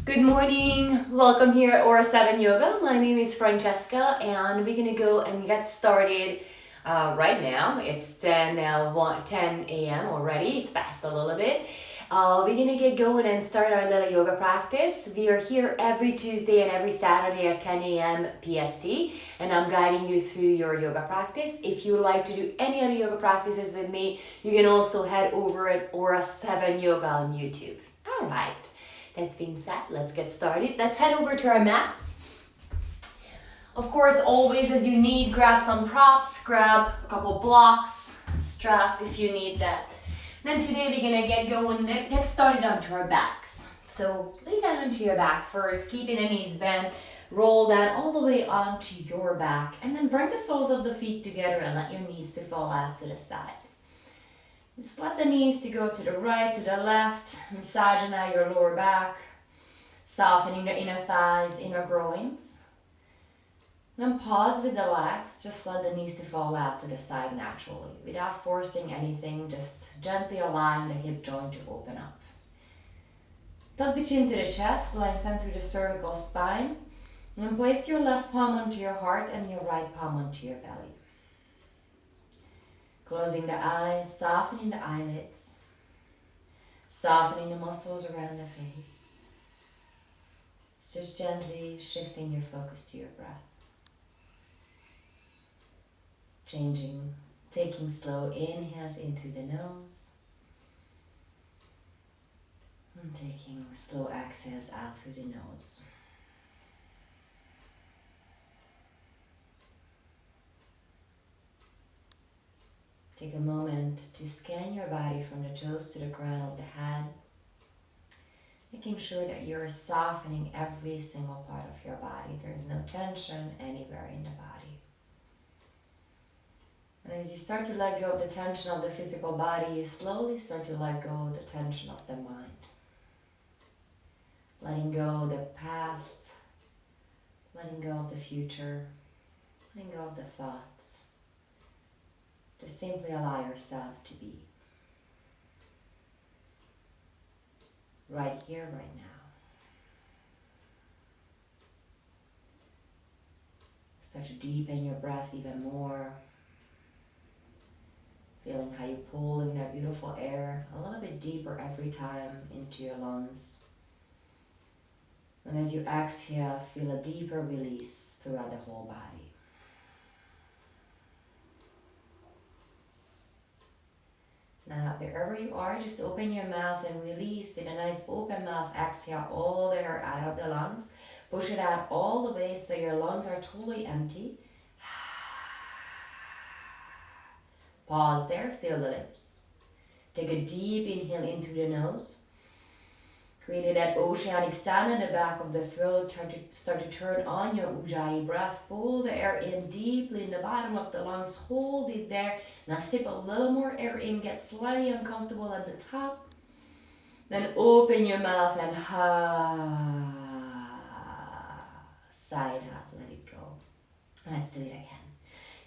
Good morning, welcome here at Aura 7 Yoga. My name is Francesca and we're gonna go and get started right now. It's 10 a.m. already, it's past a little bit. We're gonna get going and start our little yoga practice. We are here every Tuesday and every Saturday at 10 a.m. PST, and I'm guiding you through your yoga practice. If you would like to do any other yoga practices with me, you can also head over at Aura 7 Yoga on YouTube. All right. That's being said, let's get started. Let's head over to our mats. Of course, always as you need, grab some props, grab a couple blocks, strap if you need that. Then today we're gonna get going, get started onto our backs. So lay down onto your back first, keeping the knees bent, roll that all the way onto your back, and then bring the soles of the feet together and let your knees to fall out to the side. Just let the knees to go to the right, to the left, massaging out your lower back, softening the inner thighs, inner groins. Then pause with the legs, just let the knees to fall out to the side naturally, without forcing anything, just gently allowing the hip joint to open up. Tuck the chin to the chest, lengthen through the cervical spine, and then place your left palm onto your heart and your right palm onto your belly. Closing the eyes, softening the eyelids, softening the muscles around the face. It's just gently shifting your focus to your breath. Changing, taking slow inhales in through the nose, and taking slow exhales out through the nose. Take a moment to scan your body from the toes to the crown of the head, making sure that you're softening every single part of your body. There's no tension anywhere in the body. And as you start to let go of the tension of the physical body, you slowly start to let go of the tension of the mind. Letting go of the past, letting go of the future, letting go of the thoughts. Just simply allow yourself to be. Right here, right now. Start to deepen your breath even more. Feeling how you pull in that beautiful air a little bit deeper every time into your lungs. And as you exhale, feel a deeper release throughout the whole body. Now, wherever you are, just open your mouth and release with a nice open mouth. Exhale all the air out of the lungs. Push it out all the way so your lungs are totally empty. Pause there, seal the lips. Take a deep inhale in through the nose. Create that oceanic sound in the back of the throat. Start to turn on your Ujjayi breath. Pull the air in deeply in the bottom of the lungs. Hold it there. Now sip a little more air in. Get slightly uncomfortable at the top. Then open your mouth and sigh it out. Let it go. Let's do it again.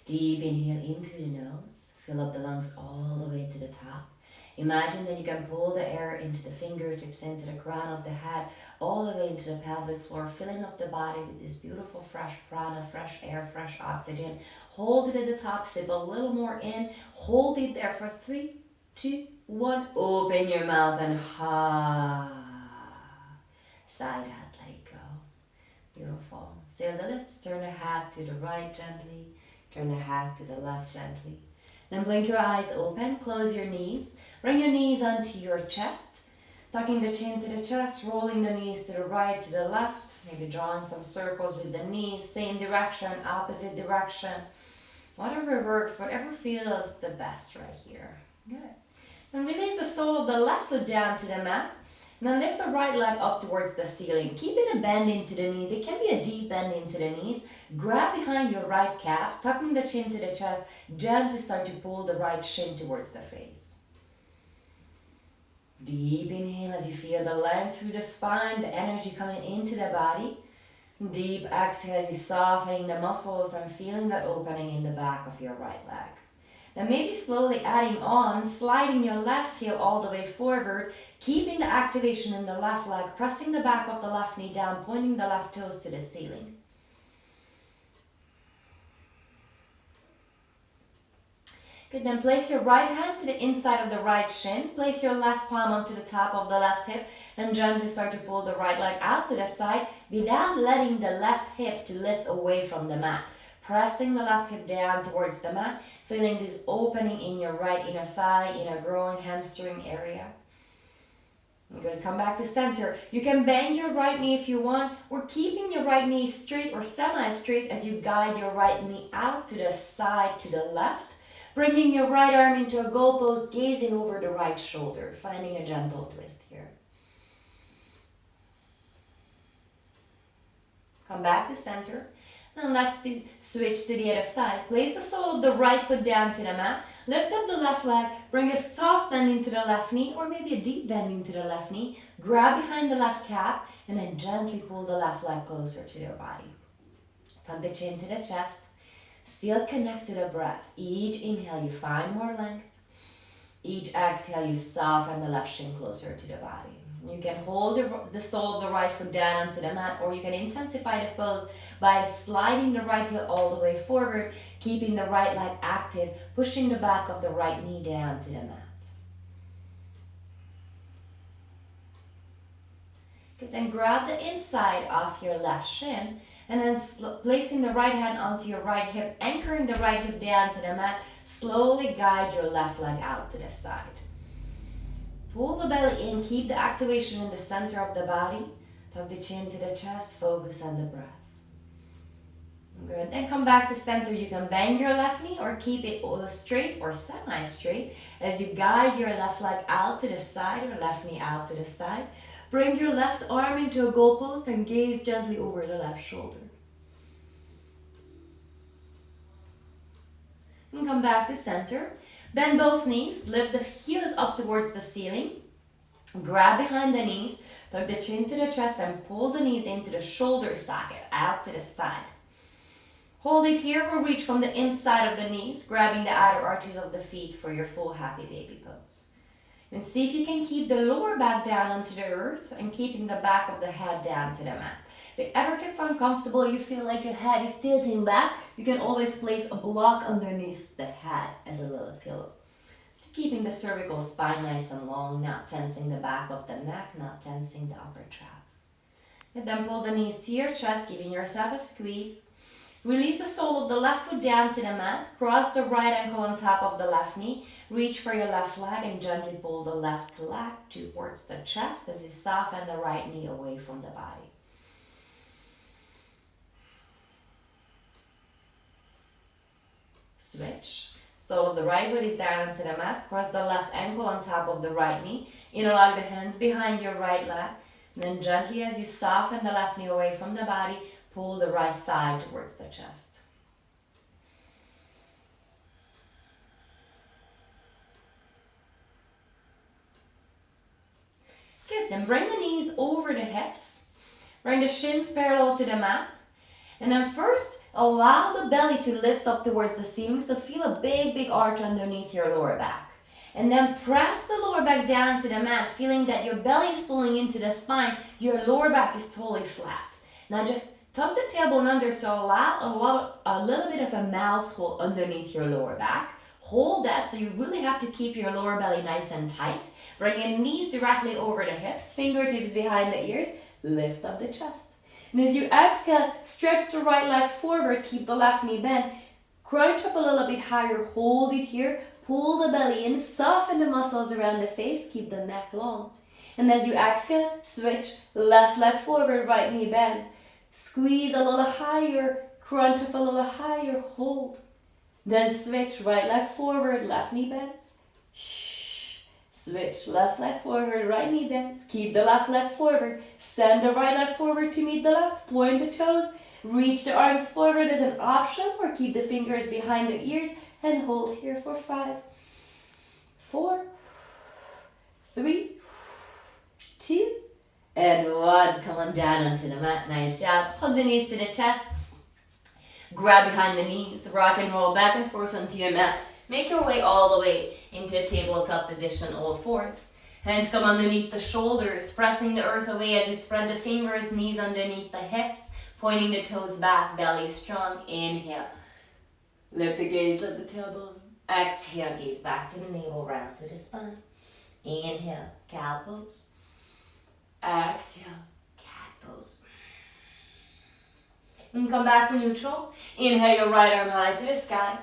Deep inhale in through the nose. Fill up the lungs all the way to the top. Imagine that you can pull the air into the fingertips, into the crown of the head, all the way into the pelvic floor, filling up the body with this beautiful fresh prana, fresh air, fresh oxygen. Hold it at the top, sip a little more in, hold it there for 3, 2, 1. Open your mouth and sigh it out, let it go. Beautiful. Seal the lips, turn the head to the right gently, turn the head to the left gently. Then blink your eyes open, close your knees, bring your knees onto your chest, tucking the chin to the chest, rolling the knees to the right, to the left, maybe drawing some circles with the knees, same direction, opposite direction, whatever works, whatever feels the best right here. Good. Then release the sole of the left foot down to the mat, and then lift the right leg up towards the ceiling, keeping a bend into the knees. It can be a deep bend into the knees. Grab behind your right calf, tucking the chin to the chest, gently start to pull the right shin towards the face. Deep inhale as you feel the length through the spine, the energy coming into the body. Deep exhale as you're softening the muscles and feeling that opening in the back of your right leg. And maybe slowly adding on, sliding your left heel all the way forward, keeping the activation in the left leg, pressing the back of the left knee down, pointing the left toes to the ceiling. Good, then place your right hand to the inside of the right shin, place your left palm onto the top of the left hip, and gently start to pull the right leg out to the side without letting the left hip to lift away from the mat. Pressing the left hip down towards the mat, feeling this opening in your right inner thigh, inner groin, hamstring area. Good, come back to center. You can bend your right knee if you want, or keeping your right knee straight or semi-straight as you guide your right knee out to the side to the left, bringing your right arm into a goalpost, gazing over the right shoulder, finding a gentle twist here. Come back to center. And let's switch to the other side. Place the sole of the right foot down to the mat. Lift up the left leg. Bring a soft bend into the left knee, or maybe a deep bend into the left knee. Grab behind the left calf, and then gently pull the left leg closer to your body. Tuck the chin to the chest. Still connect to the breath. Each inhale, you find more length. Each exhale, you soften the left shin closer to the body. You can hold the sole of the right foot down onto the mat, or you can intensify the pose by sliding the right heel all the way forward, keeping the right leg active, pushing the back of the right knee down to the mat. Good, then grab the inside of your left shin, and then placing the right hand onto your right hip, anchoring the right hip down to the mat, slowly guide your left leg out to the side. Pull the belly in, keep the activation in the center of the body. Tuck the chin to the chest, focus on the breath. Good, then come back to center. You can bend your left knee or keep it straight or semi-straight as you guide your left leg out to the side or left knee out to the side. Bring your left arm into a goalpost and gaze gently over the left shoulder. And come back to center. Bend both knees, lift the heels up towards the ceiling. Grab behind the knees, tuck the chin to the chest and pull the knees into the shoulder socket, out to the side. Hold it here or reach from the inside of the knees, grabbing the outer arches of the feet for your full happy baby pose. And see if you can keep the lower back down onto the earth and keeping the back of the head down to the mat. If it ever gets uncomfortable, you feel like your head is tilting back, you can always place a block underneath the head as a little pillow. Keeping the cervical spine nice and long, not tensing the back of the neck, not tensing the upper trap. And then pull the knees to your chest, giving yourself a squeeze. Release the sole of the left foot down to the mat. Cross the right ankle on top of the left knee. Reach for your left leg and gently pull the left leg towards the chest as you soften the right knee away from the body. Switch. Sole of the right foot is down onto the mat. Cross the left ankle on top of the right knee. Interlock the hands behind your right leg. And then gently as you soften the left knee away from the body, pull the right thigh towards the chest. Good, then bring the knees over the hips. Bring the shins parallel to the mat. And then first, allow the belly to lift up towards the ceiling. So feel a big arch underneath your lower back. And then press the lower back down to the mat, feeling that your belly is pulling into the spine. Your lower back is totally flat. Now just tuck the tailbone under, so allow a little bit of a mouse hole underneath your lower back. Hold that, so you really have to keep your lower belly nice and tight. Bring your knees directly over the hips, fingertips behind the ears. Lift up the chest. And as you exhale, stretch the right leg forward, keep the left knee bent. Crunch up a little bit higher, hold it here. Pull the belly in, soften the muscles around the face, keep the neck long. And as you exhale, switch, left leg forward, right knee bends. Squeeze a little higher, crunch up a little higher, hold. Then switch, right leg forward, left knee bends. Shh. Switch, left leg forward, right knee bends. Keep the left leg forward. Send the right leg forward to meet the left. Point the toes. Reach the arms forward as an option, or keep the fingers behind the ears and hold here for 5, 4, 3, 2, and 1. Come on down onto the mat. Nice job. Hug the knees to the chest. Grab behind the knees. Rock and roll back and forth onto your mat. Make your way all the way into a tabletop position, all fours. Hands come underneath the shoulders, pressing the earth away as you spread the fingers, knees underneath the hips, pointing the toes back, belly strong. Inhale. Lift the gaze, lift the tailbone. Exhale, gaze back to the navel, round through the spine. Inhale, cow pose. Exhale, cat pose. And come back to neutral. Inhale your right arm high to the sky.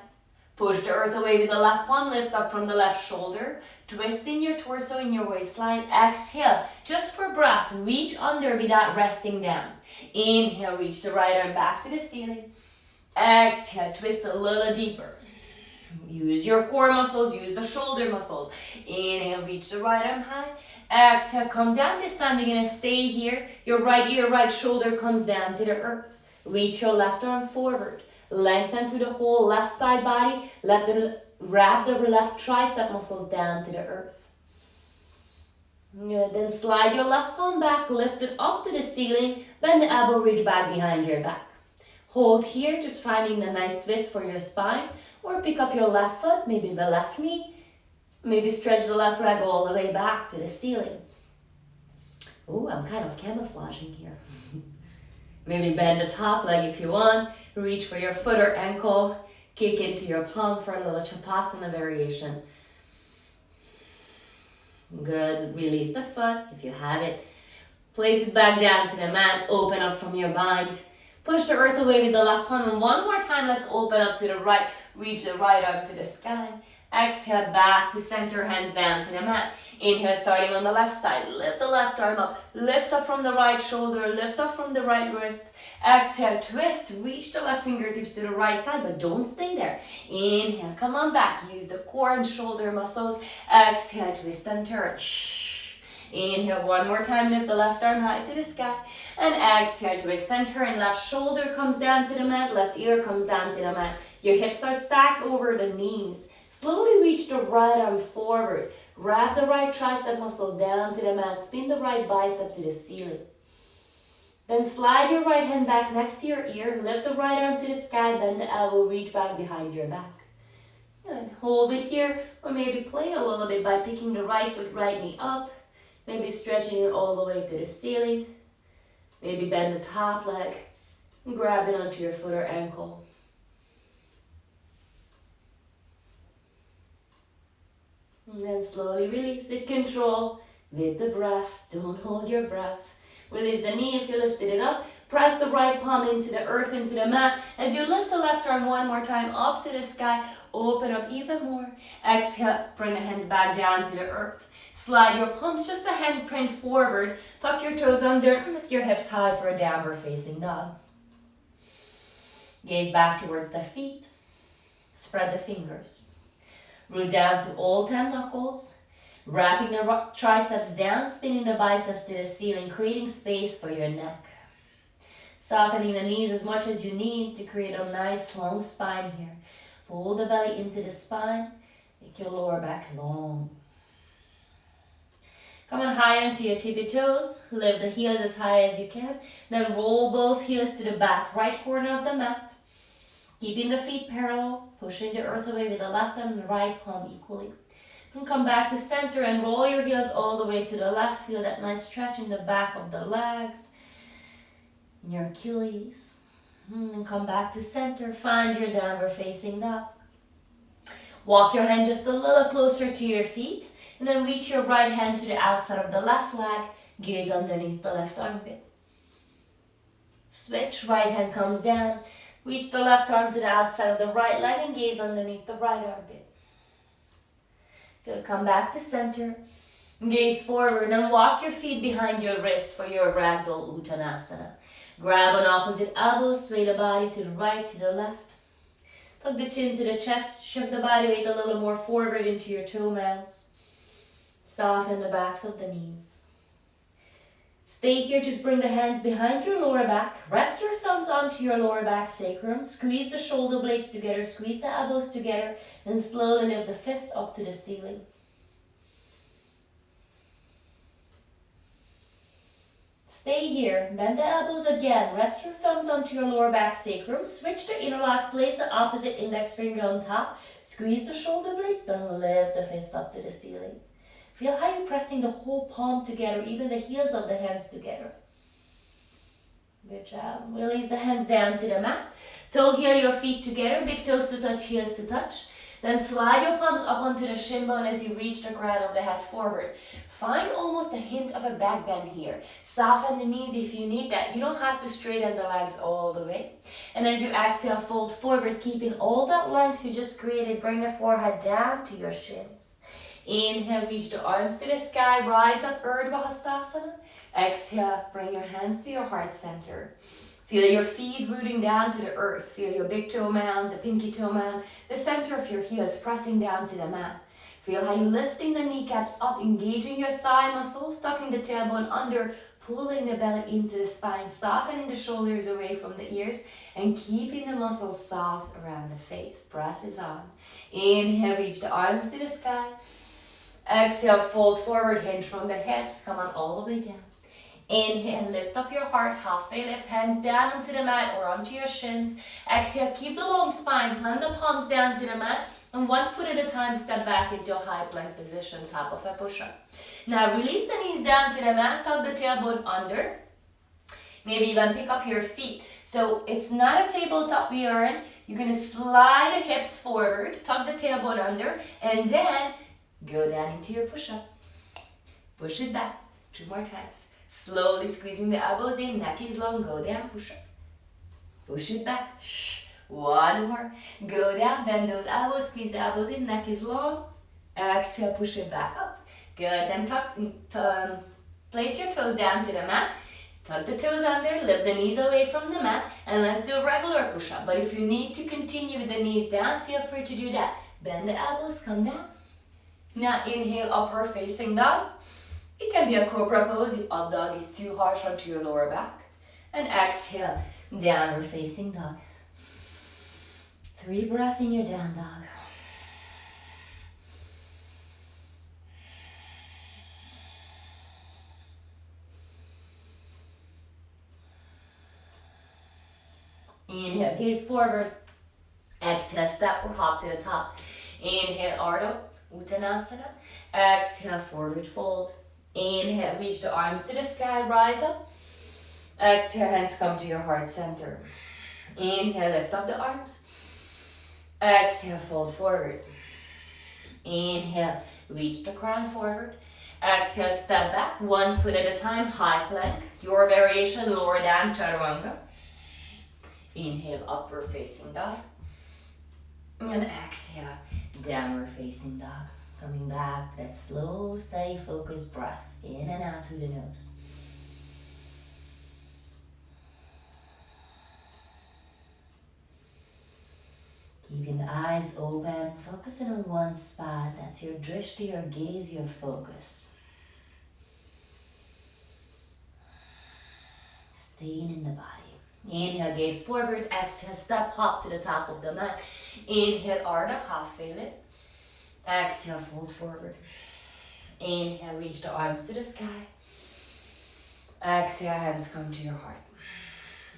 Push the earth away with the left palm, lift up from the left shoulder. Twisting your torso in your waistline. Exhale, just for breath, reach under without resting down. Inhale, reach the right arm back to the ceiling. Exhale, twist a little deeper. Use your core muscles, use the shoulder muscles. Inhale, reach the right arm high. Exhale, come down. This time you're gonna stay here. Your right ear, right shoulder comes down to the earth. Reach your left arm forward. Lengthen through the whole left side body. Wrap the left tricep muscles down to the earth. Good. Then slide your left palm back, lift it up to the ceiling. Bend the elbow, reach back behind your back. Hold here, just finding a nice twist for your spine. Or pick up your left foot, maybe the left knee. Maybe stretch the left leg all the way back to the ceiling. Ooh, I'm kind of camouflaging here. Maybe bend the top leg if you want. Reach for your foot or ankle. Kick into your palm for a little Savasana variation. Good. Release the foot if you have it. Place it back down to the mat. Open up from your bind. Push the earth away with the left palm. And one more time, let's open up to the right. Reach the right arm to the sky. Exhale, back to center, hands down to the mat. Inhale, starting on the left side. Lift the left arm up. Lift up from the right shoulder. Lift up from the right wrist. Exhale, twist. Reach the left fingertips to the right side, but don't stay there. Inhale, come on back. Use the core and shoulder muscles. Exhale, twist and turn. Inhale, one more time. Lift the left arm high to the sky. And exhale, twist and turn. Left shoulder comes down to the mat. Left ear comes down to the mat. Your hips are stacked over the knees. Slowly reach the right arm forward. Wrap the right tricep muscle down to the mat. Spin the right bicep to the ceiling. Then slide your right hand back next to your ear. Lift the right arm to the sky. Bend the elbow. Reach back behind your back. Good. Hold it here. Or maybe play a little bit by picking the right foot, right knee up. Maybe stretching it all the way to the ceiling. Maybe bend the top leg. And grab it onto your foot or ankle. And then slowly release it. Control with the breath. Don't hold your breath. Release the knee if you lifted it up. Press the right palm into the earth, into the mat. As you lift the left arm one more time up to the sky, open up even more. Exhale, bring the hands back down to the earth. Slide your palms just a handprint forward. Tuck your toes under and lift your hips high for a downward facing dog. Gaze back towards the feet. Spread the fingers. Root down to all 10 knuckles. Wrapping the triceps down, spinning the biceps to the ceiling, creating space for your neck. Softening the knees as much as you need to create a nice long spine here. Pull the belly into the spine. Make your lower back long. Come on high onto your tippy toes. Lift the heels as high as you can. Then roll both heels to the back right corner of the mat. Keeping the feet parallel. Pushing the earth away with the left and the right palm equally. And come back to center and roll your heels all the way to the left. Feel that nice stretch in the back of the legs. Your Achilles. And come back to center. Find your downward facing dog. Walk your hand just a little closer to your feet. And then reach your right hand to the outside of the left leg. Gaze underneath the left armpit. Switch. Right hand comes down. Reach the left arm to the outside of the right leg and gaze underneath the right armpit. Good. Come back to center. Gaze forward and walk your feet behind your wrist for your ragdoll uttanasana. Grab an opposite elbow, sway the body to the right, to the left. Tuck the chin to the chest, shift the body weight a little more forward into your toe mounts. Soften the backs of the knees. Stay here, just bring the hands behind your lower back. Rest your thumbs onto your lower back sacrum. Squeeze the shoulder blades together, squeeze the elbows together, and slowly lift the fist up to the ceiling. Stay here. Bend the elbows again. Rest your thumbs onto your lower back sacrum. Switch to interlock. Place the opposite index finger on top. Squeeze the shoulder blades. Then lift the fist up to the ceiling. Feel how you're pressing the whole palm together, even the heels of the hands together. Good job. Release the hands down to the mat. Toe heel your feet together. Big toes to touch, heels to touch. Then slide your palms up onto the shin bone as you reach the crown of the head forward. Find almost a hint of a back bend here. Soften the knees if you need that. You don't have to straighten the legs all the way. And as you exhale, fold forward, keeping all that length you just created. Bring the forehead down to your shins. Inhale, reach the arms to the sky. Rise up, Urdhva Hastasana. Exhale, bring your hands to your heart center. Feel your feet rooting down to the earth. Feel your big toe mound, the pinky toe mound, the center of your heels pressing down to the mat. Feel how you're lifting the kneecaps up, engaging your thigh muscles, tucking the tailbone under, pulling the belly into the spine, softening the shoulders away from the ears, and keeping the muscles soft around the face. Breath is on. Inhale, reach the arms to the sky. Exhale, fold forward, hinge from the hips. Come on, all the way down. Inhale, lift up your heart, halfway lift, hands down onto the mat or onto your shins. Exhale, keep the long spine, plant the palms down to the mat, and 1 foot at a time, step back into a high plank position, top of a push-up. Now release the knees down to the mat, tuck the tailbone under. Maybe even pick up your feet. So it's not a tabletop we are in. You're gonna slide the hips forward, tuck the tailbone under, and then go down into your push-up. Push it back, 2 more times. Slowly squeezing the elbows in, neck is long, go down, push up. Push it back, shh. 1 more. Go down, bend those elbows, squeeze the elbows in, neck is long. Exhale, push it back up. Good, then place your toes down to the mat. Tuck the toes under, lift the knees away from the mat, and let's do a regular push-up. But if you need to continue with the knees down, feel free to do that. Bend the elbows, come down. Now inhale, upward facing dog. It can be a cobra pose if up dog is too harsh onto your lower back. And exhale, downward facing dog. 3 breaths in your down dog. Inhale, gaze forward. Exhale, step or hop to the top. Inhale, Ardha Uttanasana. Exhale, forward fold. Inhale, reach the arms to the sky, rise up. Exhale, hands come to your heart center. Inhale, lift up the arms. Exhale, fold forward. Inhale, reach the crown forward. Exhale, step back, 1 foot at a time, high plank. Your variation, lower down, chaturanga. Inhale, upward facing dog. And exhale, downward facing dog. Coming back, that slow, steady, focused breath. In and out through the nose. Keeping the eyes open, focusing on one spot. That's your drishti, your gaze, your focus. Staying in the body. Inhale, gaze forward. Exhale, step, hop to the top of the mat. Inhale, Ardha, halfway lift. Exhale, fold forward. Inhale, reach the arms to the sky. Exhale, hands come to your heart.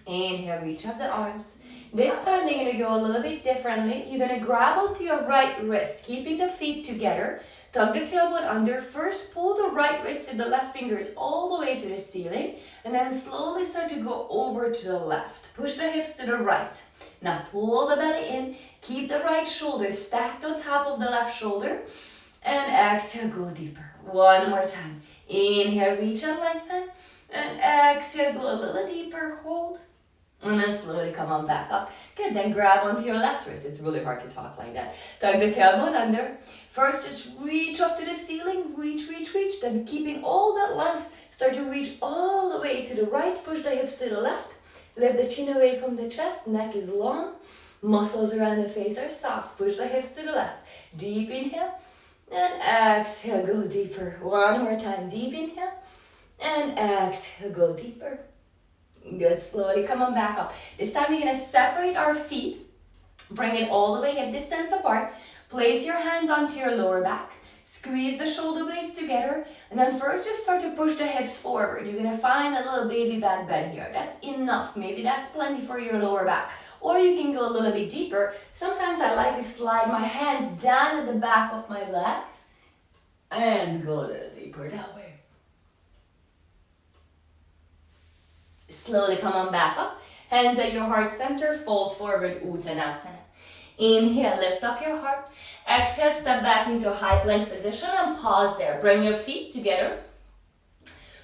Inhale, reach up the arms. This time you're going to go a little bit differently. You're going to grab onto your right wrist, keeping the feet together. Tuck the tailbone under. First, pull the right wrist with the left fingers all the way to the ceiling. And then slowly start to go over to the left. Push the hips to the right. Now pull the belly in. Keep the right shoulder stacked on top of the left shoulder. And exhale, go deeper. 1 more time. Inhale, reach and lengthen. And exhale, go a little deeper, hold. And then slowly come on back up. Good, then grab onto your left wrist. It's really hard to talk like that. Tuck the tailbone under. First, just reach up to the ceiling. Reach, reach, reach. Then keeping all that length, start to reach all the way to the right. Push the hips to the left. Lift the chin away from the chest. Neck is long. Muscles around the face are soft. Push the hips to the left. Deep inhale. And exhale, go deeper. 1 more time. Deep inhale. And exhale, go deeper. Good, slowly come on back up. This time we're going to separate our feet. Bring it all the way hip distance apart. Place your hands onto your lower back. Squeeze the shoulder blades together, and then first just start to push the hips forward. You're gonna find a little baby back bend here. That's enough. Maybe that's plenty for your lower back. Or you can go a little bit deeper. Sometimes I like to slide my hands down at the back of my legs and go a little deeper that way. Slowly come on back up. Hands at your heart center, fold forward, Uttanasana. Inhale, lift up your heart. Exhale, step back into a high plank position and pause there. Bring your feet together.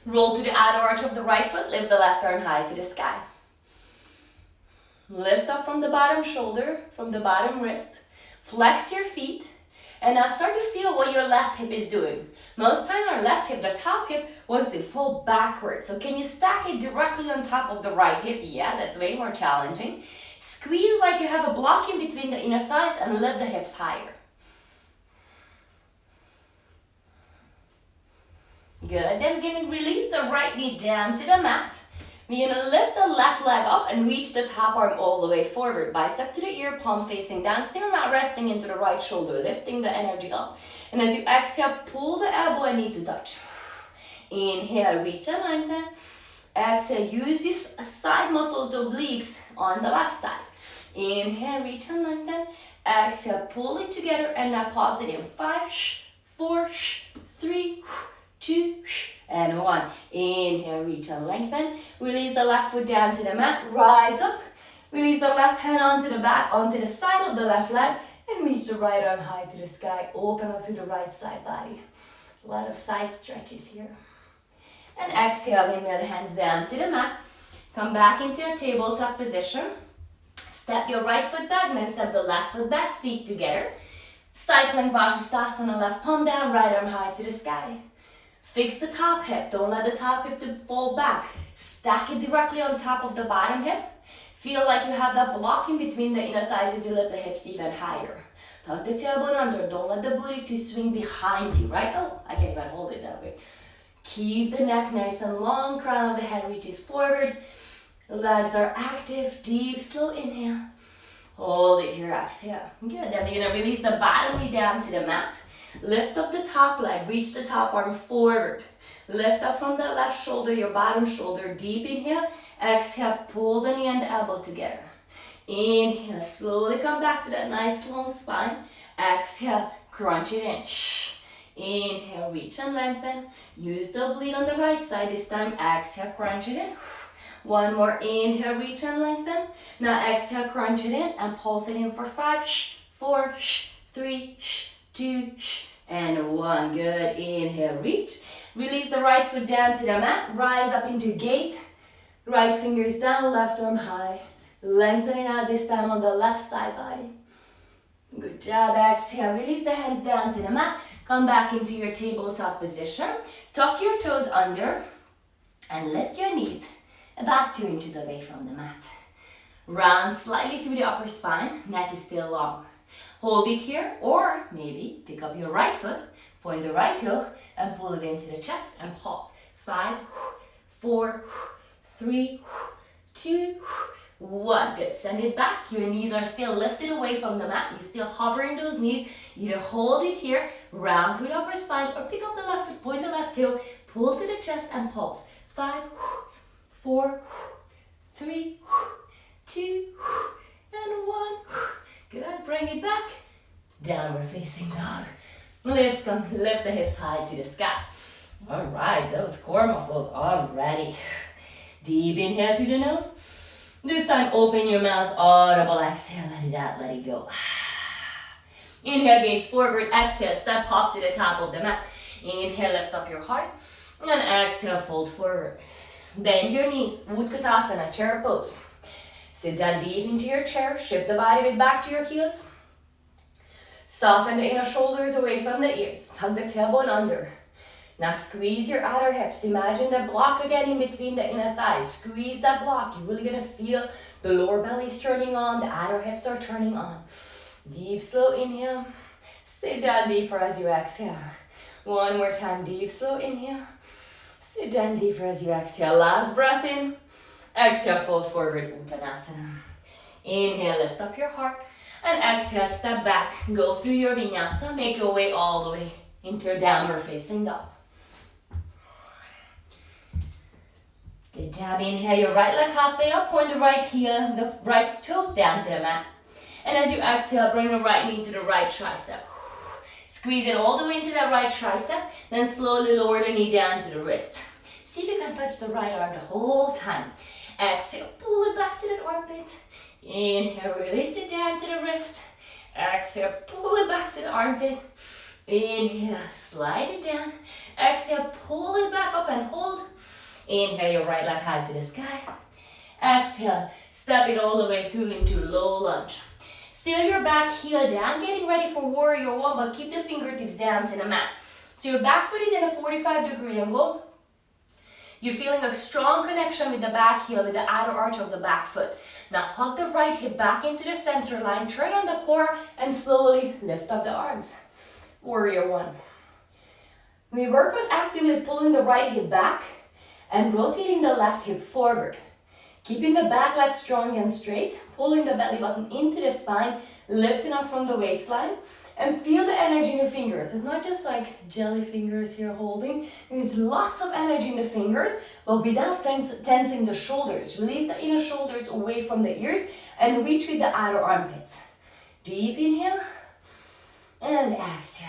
Roll to the outer arch of the right foot. Lift the left arm high to the sky. Lift up from the bottom shoulder, from the bottom wrist. Flex your feet. And now start to feel what your left hip is doing. Most time our left hip, the top hip, wants to fall backwards. So can you stack it directly on top of the right hip? Yeah, that's way more challenging. Squeeze like you have a block in between the inner thighs and lift the hips higher. Good. Then we're going to release the right knee down to the mat. We're going to lift the left leg up and reach the top arm all the way forward. Bicep to the ear, palm facing down. Still not resting into the right shoulder, lifting the energy up. And as you exhale, pull the elbow and knee to touch. Inhale, reach and lengthen. Exhale, use these side muscles, the obliques, on the left side. Inhale, reach and lengthen. Exhale, pull it together and now pause it in 5, 4, 3, 2, and 1. Inhale, reach and lengthen. Release the left foot down to the mat. Rise up. Release the left hand onto the back, onto the side of the left leg, and reach the right arm high to the sky. Open up to the right side body. A lot of side stretches here. And exhale, inhale the hands down to the mat. Come back into a tabletop position. Step your right foot back, then step the left foot back, feet together. Side plank Vashisthasana, left palm down, right arm high to the sky. Fix the top hip, don't let the top hip to fall back. Stack it directly on top of the bottom hip. Feel like you have that block in between the inner thighs as you lift the hips even higher. Tuck the tailbone under, don't let the booty to swing behind you, right? Oh, I can't even hold it that way. Keep the neck nice and long, crown of the head reaches forward. The legs are active, deep, slow inhale. Hold it here, exhale. Good, then we're gonna release the bottom knee down to the mat. Lift up the top leg, reach the top arm forward. Lift up from the left shoulder, your bottom shoulder, deep inhale. Exhale, pull the knee and the elbow together. Inhale, slowly come back to that nice long spine. Exhale, crunch it in. Inhale, reach and lengthen. Use the oblique on the right side this time. Exhale, crunch it in. One more, inhale, reach and lengthen. Now exhale, crunch it in and pulse it in for 5, 4, 3, 2, and 1. Good, inhale, reach. Release the right foot down to the mat. Rise up into gate. Right fingers down, left arm high. Lengthening out this time on the left side body. Good job, exhale. Release the hands down to the mat. Come back into your tabletop position. Tuck your toes under and lift your knees about 2 inches away from the mat. Round slightly through the upper spine. Neck is still long. Hold it here, or maybe pick up your right foot, point the right toe, and pull it into the chest and pulse. 5, 4, 3, 2, 1. Good. Send it back. Your knees are still lifted away from the mat. You're still hovering those knees. Either hold it here, round through the upper spine, or pick up the left foot, point the left toe, pull to the chest and pulse. 5, 4, 3, 2, and 1. Good. Bring it back. Downward facing dog. Lift the hips high to the sky. All right, those core muscles are ready. Deep inhale through the nose. This time open your mouth, audible exhale, let it out, let it go. Inhale, gaze forward, exhale, step hop to the top of the mat. Inhale, lift up your heart, and exhale, fold forward. Bend your knees, Utkatasana, chair pose. Sit down deep into your chair, shift the body weight back to your heels. Soften the inner shoulders away from the ears, tuck the tailbone under. Now squeeze your outer hips. Imagine that block again in between the inner thighs. Squeeze that block. You're really gonna feel the lower belly is turning on, the outer hips are turning on. Deep, slow inhale. Sit down deeper as you exhale. One more time, deep, slow inhale. Sit down deeper as you exhale. Last breath in. Exhale, fold forward, Uttanasana. Inhale, lift up your heart. And exhale, step back. Go through your vinyasa. Make your way all the way into downward facing dog. Good job. Inhale your right leg halfway up, point the right heel, the right toes down to the mat. And as you exhale, bring the right knee to the right tricep. Squeeze it all the way into that right tricep, then slowly lower the knee down to the wrist. See if you can touch the right arm the whole time. Exhale, pull it back to that armpit. Inhale, release it down to the wrist. Exhale, pull it back to the armpit. Inhale, slide it down. Exhale, pull it back up and hold. Inhale your right leg high to the sky. Exhale, step it all the way through into low lunge. Seal your back heel down, getting ready for warrior one, but keep the fingertips down to the mat. So your back foot is in a 45-degree angle. You're feeling a strong connection with the back heel, with the outer arch of the back foot. Now hug the right hip back into the center line, turn on the core, and slowly lift up the arms. Warrior one. We work on actively pulling the right hip back and rotating the left hip forward. Keeping the back leg strong and straight, pulling the belly button into the spine, lifting up from the waistline, and feel the energy in the fingers. It's not just like jelly fingers here holding. There's lots of energy in the fingers, but without tensing the shoulders. Release the inner shoulders away from the ears and reach with the outer armpits. Deep inhale and exhale.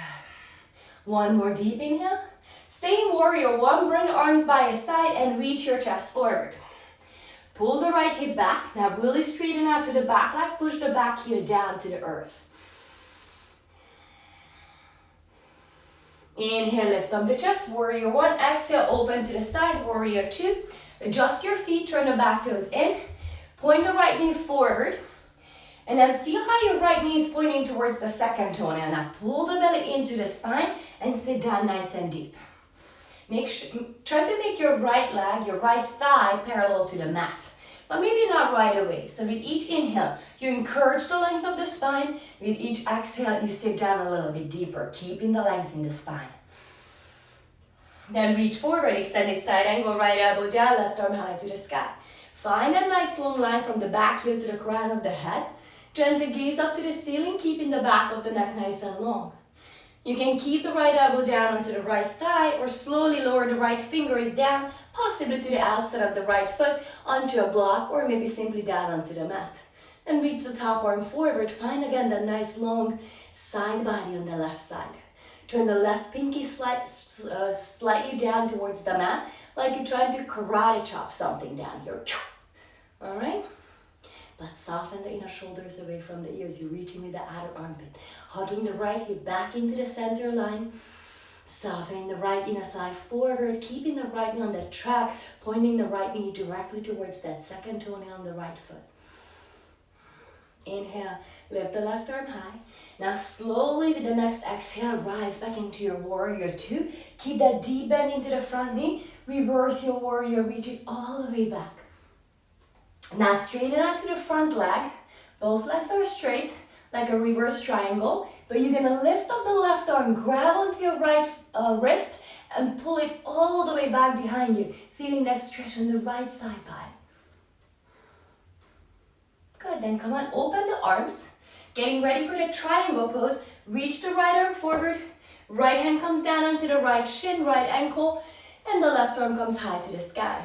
One more deep inhale. Stay in warrior one, bring the arms by your side and reach your chest forward. Pull the right hip back. Now really straighten out through the back leg. Push the back heel down to the earth. Inhale, lift up the chest, warrior one. Exhale, open to the side, warrior two. Adjust your feet, turn the back toes in. Point the right knee forward. And then feel how your right knee is pointing towards the second toenail. Now pull the belly into the spine and sit down nice and deep. Try to make your right leg, your right thigh parallel to the mat, but maybe not right away. So with each inhale, you encourage the length of the spine. With each exhale, you sit down a little bit deeper, keeping the length in the spine. Then reach forward, extended side angle, right elbow down, left arm high to the sky. Find a nice long line from the back heel to the crown of the head. Gently gaze up to the ceiling, keeping the back of the neck nice and long. You can keep the right elbow down onto the right thigh or slowly lower the right fingers down, possibly to the outside of the right foot, onto a block or maybe simply down onto the mat. Then reach the top arm forward. Find again that nice long side body on the left side. Turn the left pinky slightly down towards the mat, like you're trying to karate chop something down here. All right? But soften the inner shoulders away from the ears. You're reaching with the outer armpit. Hugging the right hip back into the center line. Softening the right inner thigh forward. Keeping the right knee on the track. Pointing the right knee directly towards that second toenail on the right foot. Inhale, lift the left arm high. Now slowly with the next exhale, rise back into your warrior two. Keep that deep bend into the front knee. Reverse your warrior, reach it all the way back. Now straighten out through the front leg. Both legs are straight, like a reverse triangle. But you're gonna lift up the left arm, grab onto your right wrist, and pull it all the way back behind you, feeling that stretch on the right side body. Good, then come on, open the arms. Getting ready for the triangle pose. Reach the right arm forward. Right hand comes down onto the right shin, right ankle, and the left arm comes high to the sky.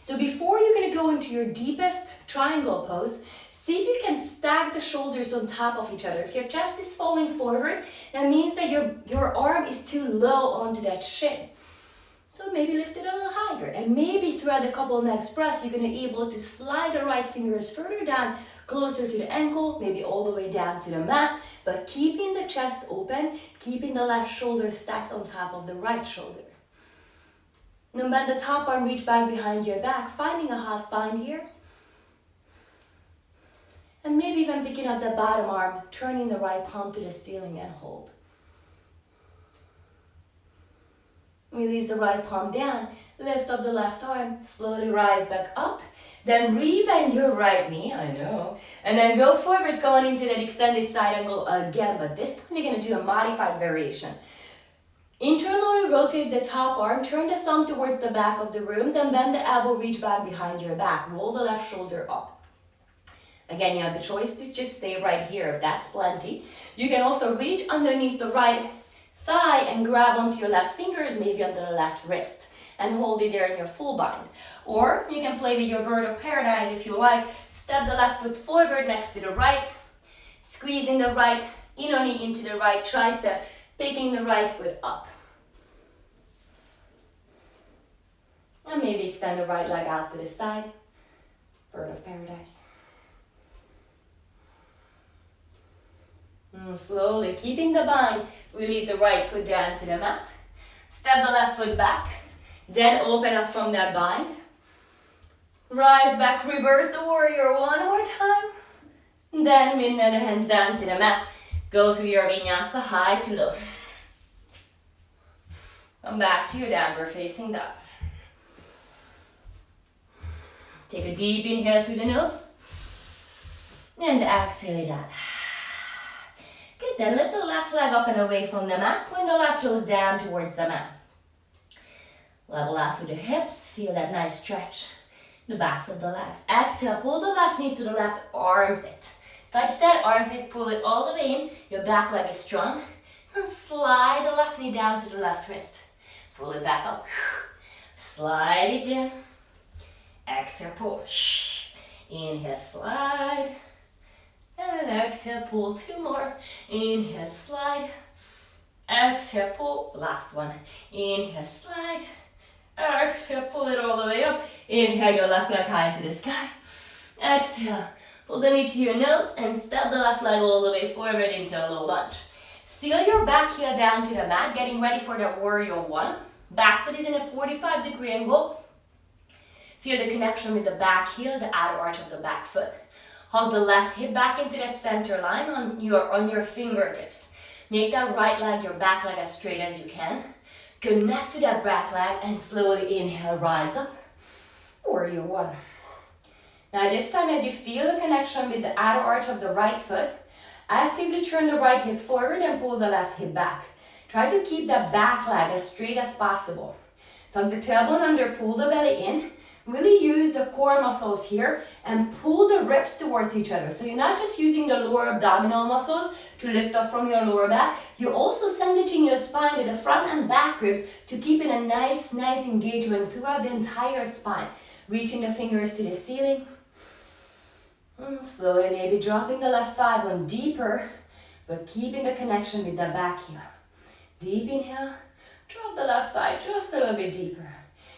So before you're going to go into your deepest triangle pose, see if you can stack the shoulders on top of each other. If your chest is falling forward, that means that your arm is too low onto that shin. So maybe lift it a little higher. And maybe throughout the couple next breaths, you're going to be able to slide the right fingers further down, closer to the ankle, maybe all the way down to the mat, but keeping the chest open, keeping the left shoulder stacked on top of the right shoulder. Now bend the top arm, reach back behind your back, finding a half bind here. And maybe even picking up the bottom arm, turning the right palm to the ceiling and hold. Release the right palm down, lift up the left arm, slowly rise back up. Then rebend your right knee, I know. And then go forward, going into that extended side angle again. But this time you're gonna do a modified variation. Internally rotate the top arm, turn the thumb towards the back of the room, then bend the elbow, reach back behind your back. Roll the left shoulder up. Again, you have the choice to just stay right here if that's plenty. You can also reach underneath the right thigh and grab onto your left finger, maybe under the left wrist, and hold it there in your full bind. Or you can play with your bird of paradise if you like. Step the left foot forward next to the right, squeezing the right inner knee into the right tricep, picking the right foot up. And maybe extend the right leg out to the side, bird of paradise. Slowly, keeping the bind, release the right foot down to the mat. Step the left foot back, then open up from that bind. Rise back, reverse the warrior one more time. Then midnight the hands down to the mat. Go through your vinyasa, high to low. Come back to your downward facing dog. Take a deep inhale through the nose. And exhale it out. Good, then lift the left leg up and away from the mat. Point the left toes down towards the mat. Level out through the hips. Feel that nice stretch. The backs of the legs. Exhale, pull the left knee to the left armpit. Touch that armpit, pull it all the way in. Your back leg is strong. And slide the left knee down to the left wrist. Pull it back up. Slide it down. Exhale, push. Inhale, slide. And exhale, pull. Two more. Inhale, slide. Exhale, pull. Last one. Inhale, slide. Exhale, pull it all the way up. Inhale, your left leg high to the sky. Exhale, pull the knee to your nose and step the left leg all the way forward into a low lunge. Seal your back heel down to the mat, getting ready for the warrior one. Back foot is in a 45-degree angle. Feel the connection with the back heel, the outer arch of the back foot. Hug the left hip back into that center line on your fingertips. Make that right leg, your back leg, as straight as you can. Connect to that back leg and slowly inhale, rise up. Warrior one. Now this time, as you feel the connection with the outer arch of the right foot, actively turn the right hip forward and pull the left hip back. Try to keep that back leg as straight as possible. Tuck the tailbone under, pull the belly in. Really use the core muscles here and pull the ribs towards each other. So you're not just using the lower abdominal muscles to lift up from your lower back. You're also sandwiching your spine with the front and back ribs to keep in a nice engagement throughout the entire spine. Reaching the fingers to the ceiling. Slowly maybe dropping the left thigh bone deeper, but keeping the connection with the back heel. Deep inhale, drop the left thigh just a little bit deeper.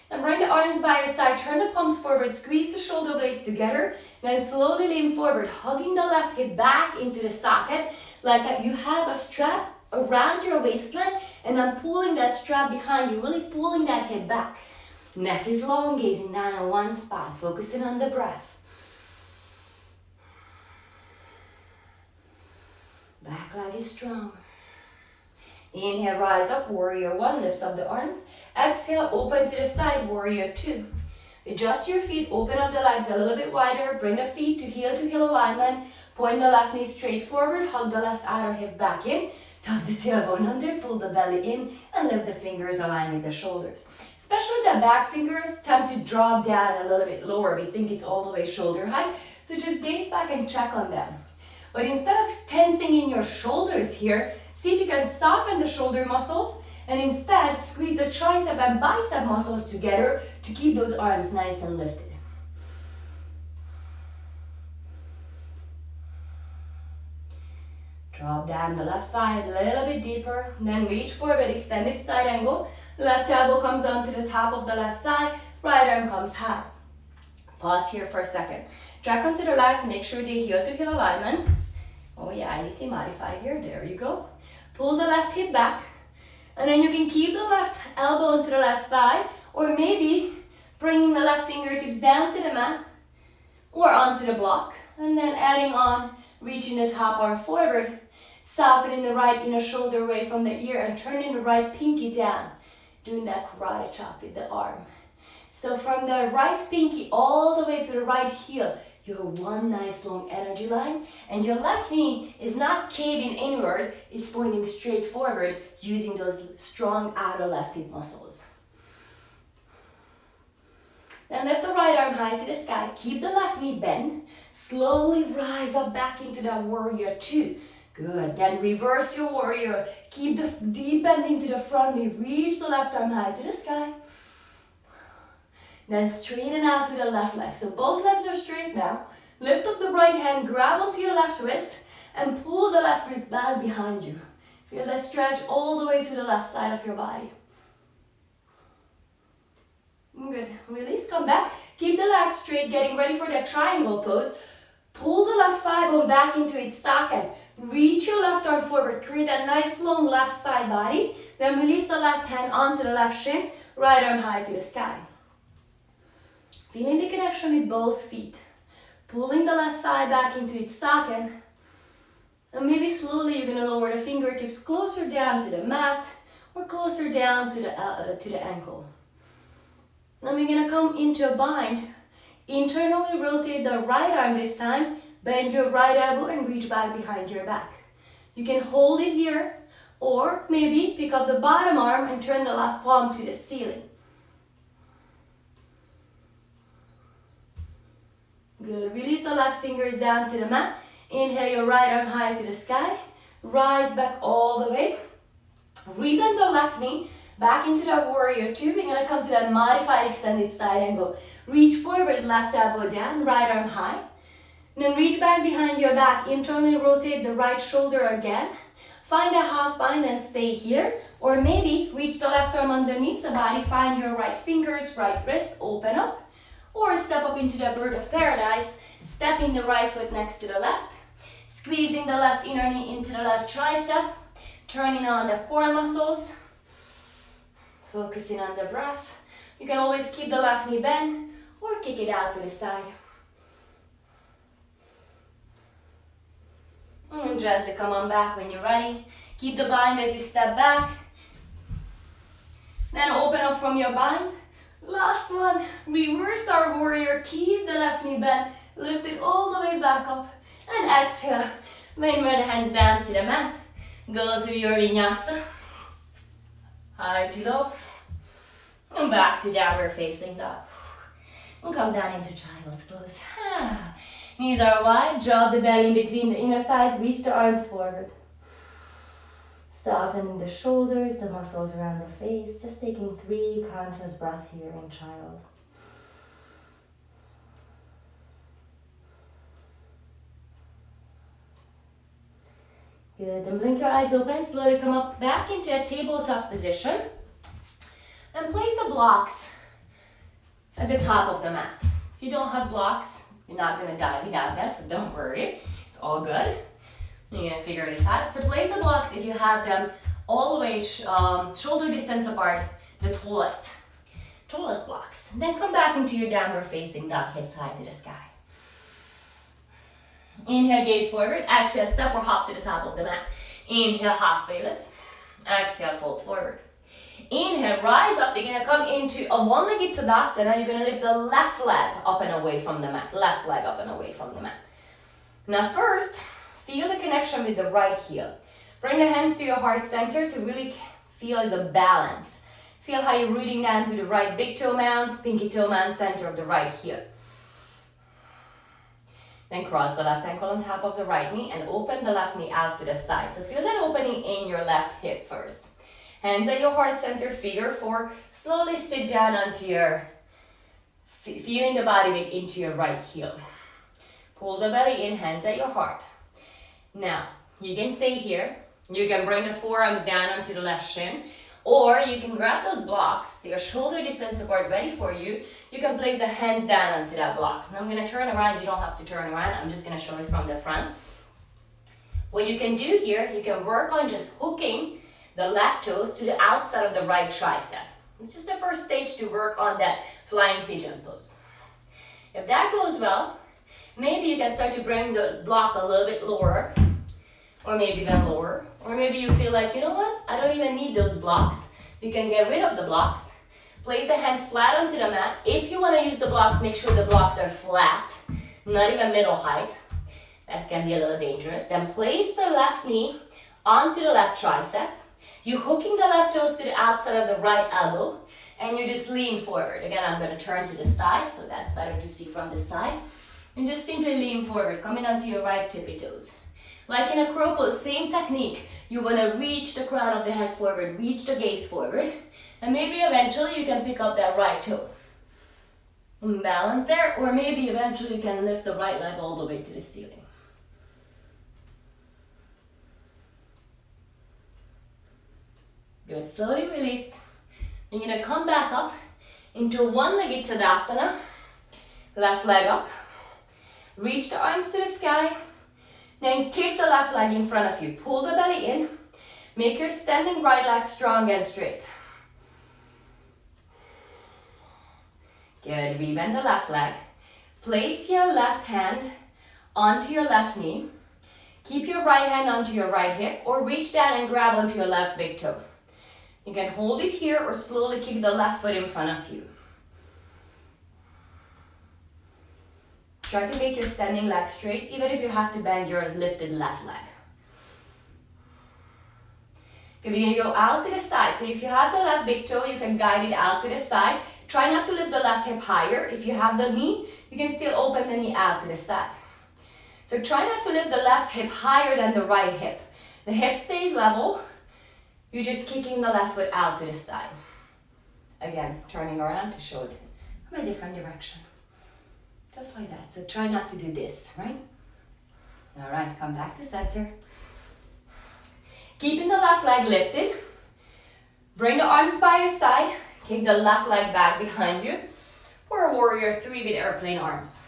Then bring the arms by your side, turn the palms forward, squeeze the shoulder blades together, then slowly lean forward, hugging the left hip back into the socket, like you have a strap around your waistline, and I'm pulling that strap behind you, really pulling that hip back. Neck is long, gazing down on one spot, focusing on the breath. Back leg is strong. Inhale, rise up, warrior one, lift up the arms. Exhale, open to the side, warrior two. Adjust your feet, open up the legs a little bit wider, bring the feet to heel alignment. Point the left knee straight forward, hug the left outer hip back in. Tuck the tailbone under, pull the belly in, and lift the fingers align with the shoulders. Especially the back fingers tend to drop down a little bit lower. We think it's all the way shoulder height. So just gaze back and check on them. But instead of tensing in your shoulders here, see if you can soften the shoulder muscles and instead squeeze the tricep and bicep muscles together to keep those arms nice and lifted. Drop down the left thigh a little bit deeper, then reach forward, extended side angle. Left elbow comes onto the top of the left thigh, right arm comes high. Pause here for a second. Drag onto the legs, make sure they heel to heel alignment. Oh yeah, I need to modify here, there you go. Pull the left hip back, and then you can keep the left elbow onto the left thigh, or maybe bringing the left fingertips down to the mat, or onto the block, and then adding on, reaching the top arm forward, softening the right inner shoulder away from the ear, and turning the right pinky down, doing that karate chop with the arm. So from the right pinky all the way to the right heel, you have one nice long energy line, and your left knee is not caving inward, it's pointing straight forward using those strong outer left hip muscles. Then lift the right arm high to the sky, keep the left knee bent, slowly rise up back into that warrior two. Good. Then reverse your warrior. Keep the deep bend into the front knee. Reach the left arm high to the sky. Then straighten out through the left leg. So both legs are straight now. Lift up the right hand, grab onto your left wrist, and pull the left wrist back behind you. Feel that stretch all the way through the left side of your body. Good. Release, come back. Keep the legs straight, getting ready for that triangle pose. Pull the left thigh bone back into its socket. Reach your left arm forward. Create that nice long left side body. Then release the left hand onto the left shin. Right arm high to the sky. Feeling the connection with both feet. Pulling the left thigh back into its socket. And maybe slowly you're going to lower the fingertips closer down to the mat or closer down to the ankle. Then we're going to come into a bind. Internally rotate the right arm this time. Bend your right elbow and reach back behind your back. You can hold it here or maybe pick up the bottom arm and turn the left palm to the ceiling. Good. Release the left fingers down to the mat. Inhale your right arm high to the sky. Rise back all the way. Rebend the left knee back into that warrior two. We're going to come to that modified extended side angle. Reach forward, left elbow down, right arm high. Then reach back behind your back. Internally rotate the right shoulder again. Find a half bind and stay here. Or maybe reach the left arm underneath the body. Find your right fingers, right wrist, open up. Or step up into the bird of paradise. Stepping the right foot next to the left. Squeezing the left inner knee into the left tricep. Turning on the core muscles. Focusing on the breath. You can always keep the left knee bent or kick it out to the side. And gently come on back when you're ready. Keep the bind as you step back. Then open up from your bind. Last one. Reverse our warrior. Keep the left knee bent. Lift it all the way back up. And exhale. Bring the hands down to the mat. Go through your vinyasa. High to low. And back to downward facing dog. And come down into child's pose. Knees are wide. Drop the belly in between the inner thighs. Reach the arms forward. Softening the shoulders, the muscles around the face. Just taking 3 conscious breaths here in child. Good. Then blink your eyes open. Slowly come up back into a tabletop position. And place the blocks at the top of the mat. If you don't have blocks, you're not going to dive without them, so don't worry. It's all good. You're going to figure this out. So place the blocks, if you have them, all the way shoulder distance apart, the tallest blocks. Then come back into your downward facing dog, hips high to the sky. Inhale, gaze forward. Exhale, step or hop to the top of the mat. Inhale, halfway lift. Exhale, fold forward. Inhale, rise up. You're going to come into a one-legged Tadasana. You're going to lift the left leg up and away from the mat. Left leg up and away from the mat. Now first, feel the connection with the right heel. Bring the hands to your heart center to really feel the balance. Feel how you're rooting down to the right big toe mount, pinky toe mount, center of the right heel. Then cross the left ankle on top of the right knee and open the left knee out to the side. So feel that opening in your left hip first. Hands at your heart center, figure 4. Slowly sit down onto your, feeling the body weight into your right heel. Pull the belly in, hands at your heart. Now, you can stay here. You can bring the forearms down onto the left shin. Or you can grab those blocks, they are shoulder distance apart, ready for you. You can place the hands down onto that block. Now I'm going to turn around. You don't have to turn around. I'm just going to show it from the front. What you can do here, you can work on just hooking the left toes to the outside of the right tricep. It's just the first stage to work on that flying pigeon pose. If that goes well, maybe you can start to bring the block a little bit lower, or maybe even lower. Or maybe you feel like, you know what, I don't even need those blocks. You can get rid of the blocks. Place the hands flat onto the mat. If you want to use the blocks, make sure the blocks are flat, not even middle height. That can be a little dangerous. Then place the left knee onto the left tricep. You're hooking the left toes to the outside of the right elbow, and you just lean forward. Again, I'm going to turn to the side, so that's better to see from this side. And just simply lean forward, coming onto your right tippy toes. Like in a crow pose, same technique. You want to reach the crown of the head forward, reach the gaze forward, and maybe eventually you can pick up that right toe. And balance there, or maybe eventually you can lift the right leg all the way to the ceiling. Good, slowly release. You're gonna come back up into one-legged Tadasana. Left leg up. Reach the arms to the sky. Then kick the left leg in front of you. Pull the belly in. Make your standing right leg strong and straight. Good, rebend the left leg. Place your left hand onto your left knee. Keep your right hand onto your right hip or reach down and grab onto your left big toe. You can hold it here or slowly kick the left foot in front of you. Try to make your standing leg straight, even if you have to bend your lifted left leg. Okay, we're gonna go out to the side. So if you have the left big toe, you can guide it out to the side. Try not to lift the left hip higher. If you have the knee, you can still open the knee out to the side. So try not to lift the left hip higher than the right hip. The hip stays level. You're just kicking the left foot out to the side. Again, turning around to show it from a different direction. Just like that. So try not to do this, right? All right, come back to center. Keeping the left leg lifted. Bring the arms by your side. Kick the left leg back behind you for a warrior 3 with airplane arms.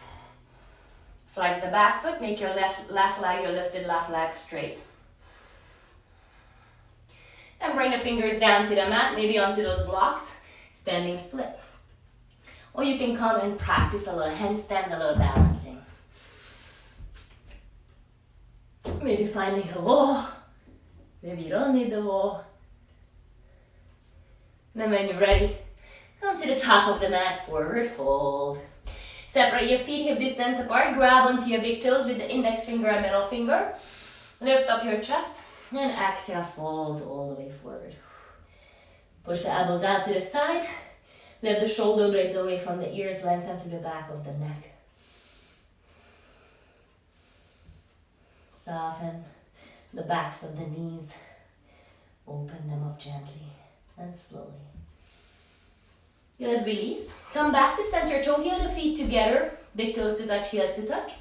Flex the back foot. Make your left leg, your lifted left leg straight. And bring the fingers down to the mat, maybe onto those blocks. Standing split. Or you can come and practice a little handstand, a little balancing. Maybe finding a wall. Maybe you don't need the wall. And then when you're ready, come to the top of the mat, forward fold. Separate your feet hip distance apart. Grab onto your big toes with the index finger and middle finger. Lift up your chest and exhale, fold all the way forward. Push the elbows out to the side. Lift the shoulder blades away from the ears, lengthen through the back of the neck. Soften the backs of the knees. Open them up gently and slowly. Good, release. Come back to center, toe heel the feet together. Big toes to touch, heels to touch.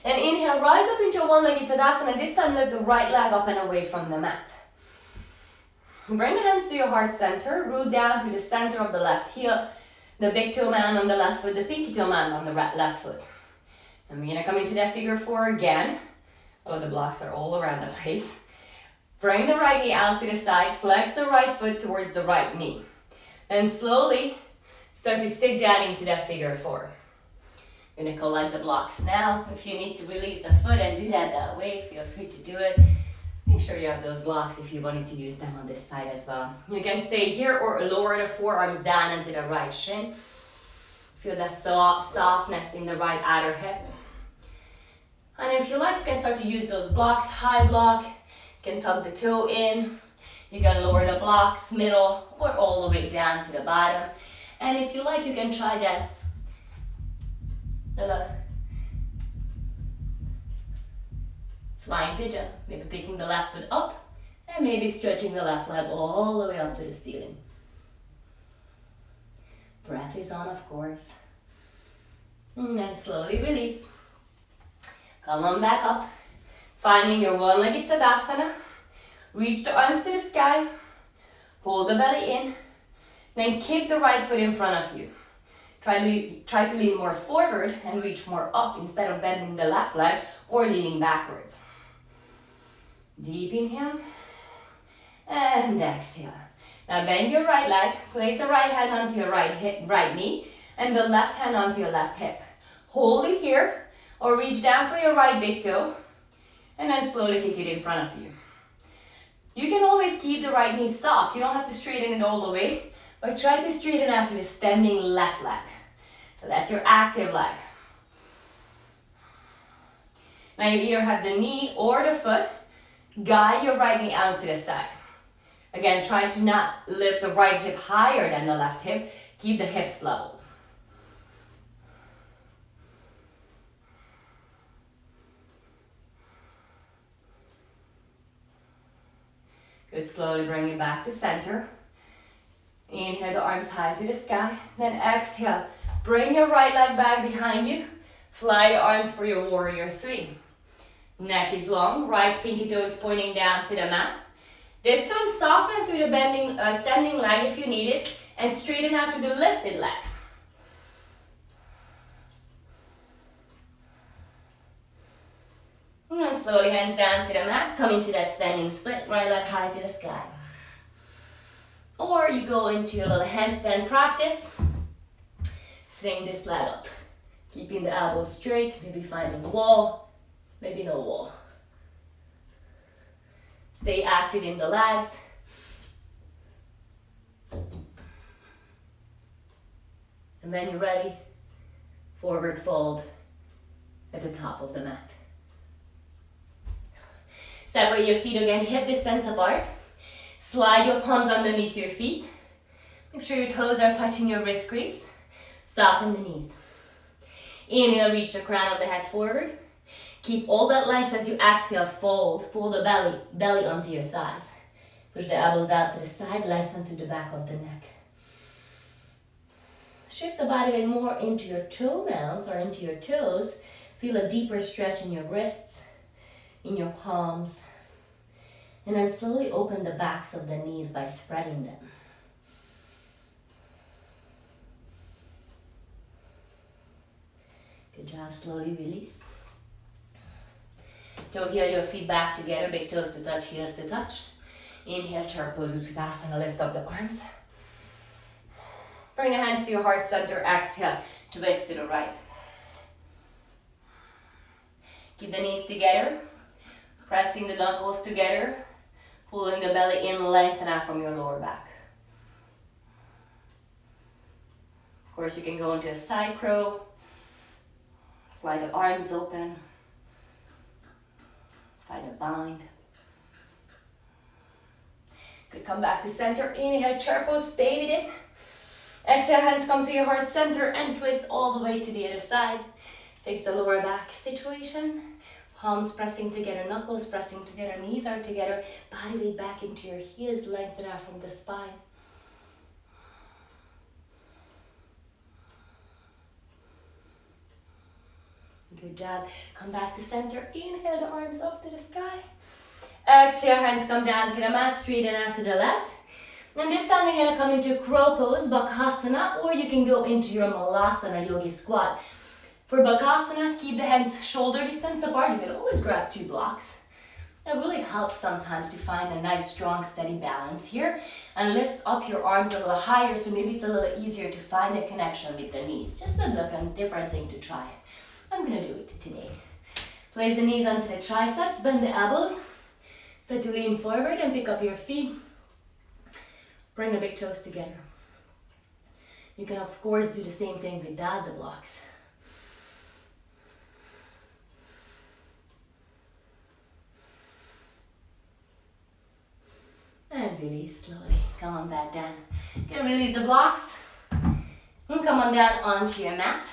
And inhale, rise up into one-legged Tadasana. This time lift the right leg up and away from the mat. Bring the hands to your heart center, root down to the center of the left heel, the big toe man on the left foot, the pinky toe man on the left foot. And we're gonna come into that figure 4 again. Oh, the blocks are all around the place. Bring the right knee out to the side, flex the right foot towards the right knee. Then slowly start to sit down into that figure 4. You're gonna collect the blocks now. If you need to release the foot and do that way, feel free to do it. Make sure you have those blocks if you wanted to use them on this side as well. You can stay here or lower the forearms down into the right shin. Feel that softness in the right outer hip. And if you like, you can start to use those blocks. High block, you can tuck the toe in. You can lower the blocks, middle, or all the way down to the bottom. And if you like, you can try that little flying pigeon, maybe picking the left foot up and maybe stretching the left leg all the way up to the ceiling. Breath is on, of course. And then slowly release. Come on back up. Finding your one-legged Tadasana. Reach the arms to the sky. Pull the belly in. Then kick the right foot in front of you. Try to lean more forward and reach more up instead of bending the left leg or leaning backwards. Deep inhale and exhale. Now bend your right leg, place the right hand onto your right knee and the left hand onto your left hip. Hold it here or reach down for your right big toe and then slowly kick it in front of you. You can always keep the right knee soft. You don't have to straighten it all the way, but try to straighten out with the standing left leg. So that's your active leg. Now you either have the knee or the foot. Guide your right knee out to the side. Again, try to not lift the right hip higher than the left hip. Keep the hips level. Good, slowly bring it back to center. Inhale the arms high to the sky. Then exhale, bring your right leg back behind you. Fly the arms for your warrior three. Neck is long, right pinky toe is pointing down to the mat. This time soften through the bending, standing leg if you need it, and straighten out through the lifted leg. And then slowly hands down to the mat, come into that standing split, right leg high to the sky. Or you go into a little handstand practice. Swing this leg up, keeping the elbows straight, maybe finding a wall, maybe no wall. Stay active in the legs. And then you're ready, forward fold at the top of the mat. Separate your feet again, hip distance apart. Slide your palms underneath your feet. Make sure your toes are touching your wrist crease. Soften the knees. Inhale, reach the crown of the head forward. Keep all that length as you exhale, fold. Pull the belly onto your thighs. Push the elbows out to the side, lengthen through the back of the neck. Shift the body weight more into your toe mounts or into your toes. Feel a deeper stretch in your wrists, in your palms. And then slowly open the backs of the knees by spreading them. Good job, slowly release. Toe heel your feet back together, big toes to touch, heels to touch. Inhale, chair pose, Uttanasana, lift up the arms. Bring the hands to your heart center, exhale, twist to the right. Keep the knees together, pressing the knuckles together, pulling the belly in, lengthen out from your lower back. Of course, you can go into a side crow, fly the arms open, find a bind. Good, come back to center, inhale, chair pose, stay with it. Exhale, hands come to your heart center and twist all the way to the other side. Fix the lower back situation. Palms pressing together, knuckles pressing together, knees are together. Body weight back into your heels, lengthen out from the spine. Good job. Come back to center. Inhale the arms up to the sky. Exhale, hands come down to the mat, straighten out to the left. And this time you're going to come into crow pose, Bakasana, or you can go into your Malasana, yogi squat. For Bakasana, keep the hands shoulder distance apart. You can always grab 2 blocks. It really helps sometimes to find a nice, strong, steady balance here. And lifts up your arms a little higher, so maybe it's a little easier to find a connection with the knees. Just a different thing to try. I'm going to do it today. Place the knees onto the triceps, bend the elbows. Start to lean forward and pick up your feet. Bring the big toes together. You can of course do the same thing without the blocks. And release slowly. Come on back down. You can release the blocks. And come on down onto your mat.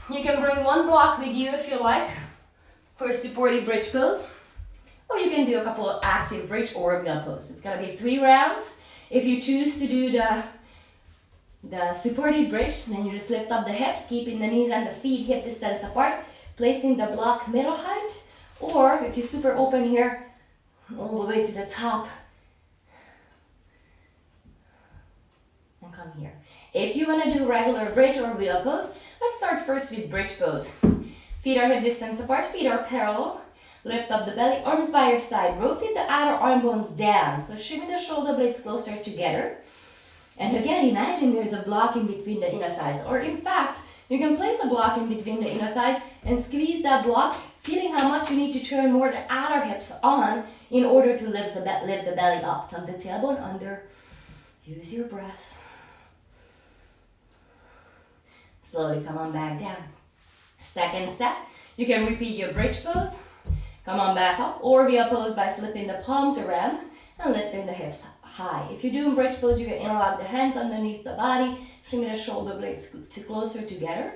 You can bring 1 block with you if you like for a supported bridge pose. Or you can do a couple of active bridge or wheel pose. It's going to be 3 rounds. If you choose to do the supported bridge, then you just lift up the hips, keeping the knees and the feet hip distance apart, placing the block middle height. Or if you're super open here, all the way to the top. And come here. If you want to do regular bridge or wheel pose, let's start first with bridge pose. Feet are hip distance apart, feet are parallel. Lift up the belly, arms by your side. Rotate the outer arm bones down. So shimmy the shoulder blades closer together. And again, imagine there's a block in between the inner thighs. Or in fact, you can place a block in between the inner thighs and squeeze that block, feeling how much you need to turn more the outer hips on in order to lift the belly up. Tuck the tailbone under. Use your breath. Slowly come on back down. Second set, you can repeat your bridge pose. Come on back up, or wheel pose by flipping the palms around and lifting the hips high. If you're doing bridge pose, you can interlock the hands underneath the body, shimmy the shoulder blades closer together,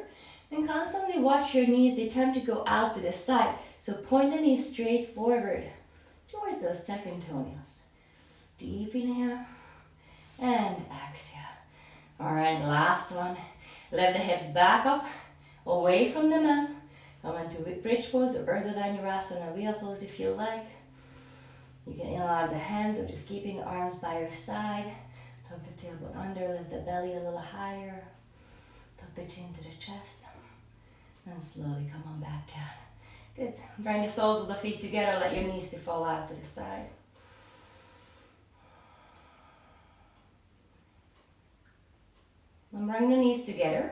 and constantly watch your knees. They tend to go out to the side, so point the knees straight forward. towards those second toenails. Deep inhale and exhale. Alright, last one. Lift the hips back up, away from the mat. Come into bridge pose or Urdhva Dhanurasana, wheel pose if you like. You can inhale the hands or just keeping the arms by your side. Tuck the tailbone under, lift the belly a little higher. Tuck the chin to the chest. And slowly come on back down. Good. Bring the soles of the feet together, let your knees to fall out to the side. And bring the knees together.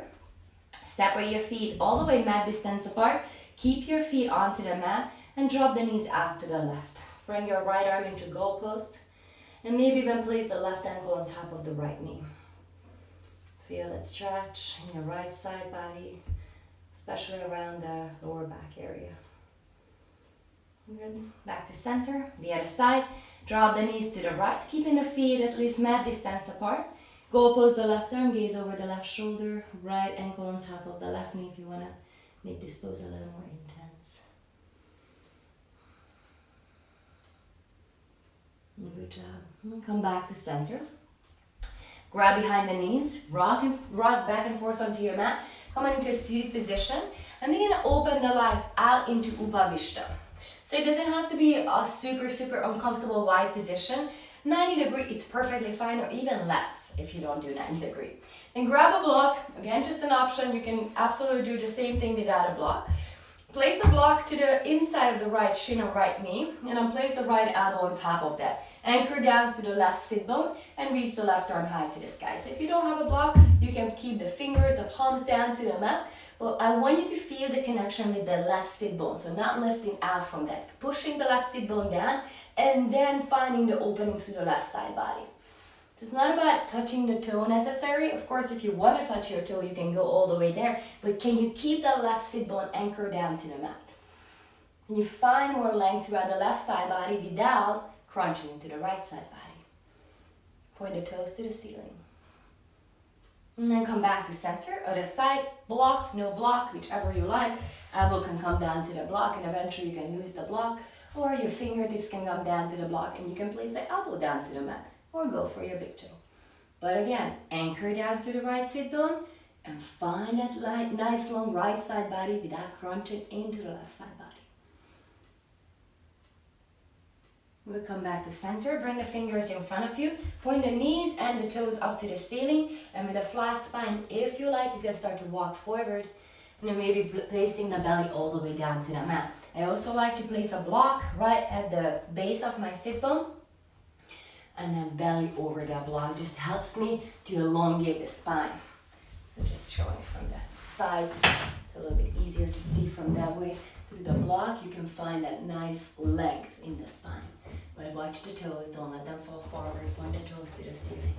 Separate your feet all the way mat distance apart. Keep your feet onto the mat and drop the knees out to the left. Bring your right arm into goalpost and maybe even place the left ankle on top of the right knee. Feel that stretch in your right side body, especially around the lower back area. Good. Back to center, the other side. Drop the knees to the right, keeping the feet at least mat distance apart. Goalpost the left arm, gaze over the left shoulder, right ankle on top of the left knee if you want to make this pose a little more intense. Good job. Come back to center. Grab behind the knees, rock back and forth onto your mat. Come into a seated position and begin to open the legs out into Upavishta. So it doesn't have to be a super uncomfortable wide position. 90 degree, it's perfectly fine, or even less if you don't do 90 degree. Then grab a block, again just an option, you can absolutely do the same thing without a block. Place the block to the inside of the right shin or right knee, and then place the right elbow on top of that. Anchor down to the left sit bone and reach the left arm high to the sky. So if you don't have a block, you can keep the fingers, the palms down to the mat. But I want you to feel the connection with the left sit bone, so not lifting out from that. Pushing the left sit bone down and then finding the opening through the left side body. So it's not about touching the toe necessarily. Of course, if you want to touch your toe, you can go all the way there. But can you keep that left sit bone anchored down to the mat? Can you find more length throughout the left side body without crunching into the right side body? Point the toes to the ceiling. And then come back to center, other side, block, no block, whichever you like. Elbow can come down to the block and eventually you can lose the block, or your fingertips can come down to the block and you can place the elbow down to the mat, or go for your big toe. But again, anchor down through the right sit bone and find that nice long right side body without crunching into the left side body. We'll come back to center, bring the fingers in front of you, point the knees and the toes up to the ceiling, and with a flat spine, if you like, you can start to walk forward, and then maybe placing the belly all the way down to the mat. I also like to place a block right at the base of my sit bone, and then belly over that block just helps me to elongate the spine. So just showing it from the side, it's a little bit easier to see from that way. Through the block, you can find that nice length in the spine. But watch the toes, don't let them fall forward. Point the toes to the ceiling.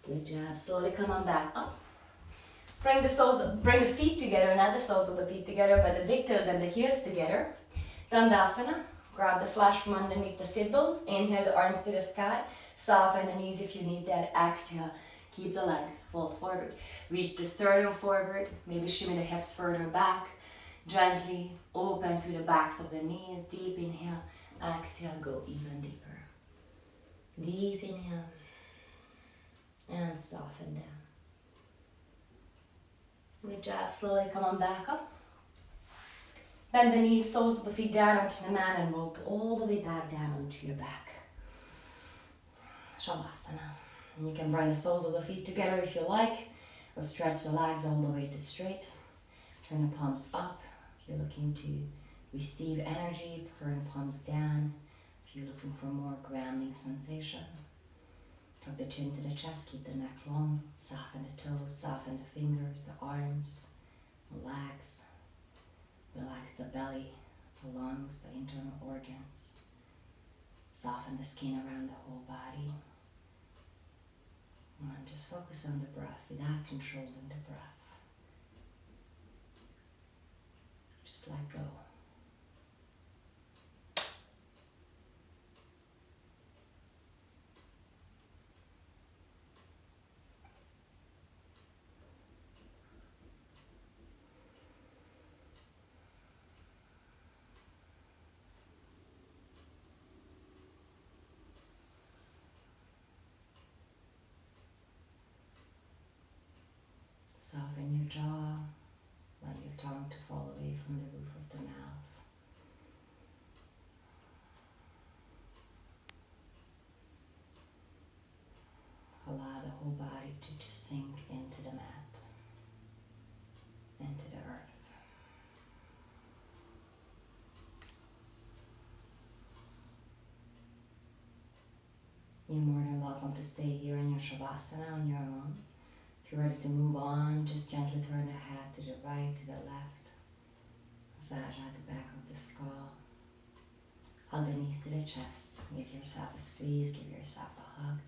Good job. Slowly come on back up. Bring the feet together, not the soles of the feet together, but the big toes and the heels together. Dandasana. Grab the flash from underneath the sit bones. Inhale the arms to the sky. Soften the knees if you need that. Exhale. Keep the length. Fold forward. Reach the sternum forward. Maybe shimmy the hips further back. Gently open through the backs of the knees. Deep inhale. Exhale. Go even deeper. Deep inhale. And soften down. Good job. Slowly come on back up. Bend the knees, soles of the feet down onto the mat and roll all the way back down onto your back. Savasana. And you can bring the soles of the feet together if you like. Or stretch the legs all the way to straight. Turn the palms up. If you're looking to receive energy, turn the palms down. If you're looking for more grounding sensation. Tuck the chin to the chest, keep the neck long. Soften the toes, soften the fingers, the arms, the legs. Relax the belly, the lungs, the internal organs. Soften the skin around the whole body. And just focus on the breath without controlling the breath. Just let go. Soften your jaw, let your tongue to fall away from the roof of the mouth. Allow the whole body to just sink into the mat, into the earth. You're more than welcome to stay here in your Savasana on your own. If you're ready to move on, just gently turn the head to the right, to the left. Massage at the back of the skull. Hug the knees to the chest. Give yourself a squeeze, give yourself a hug.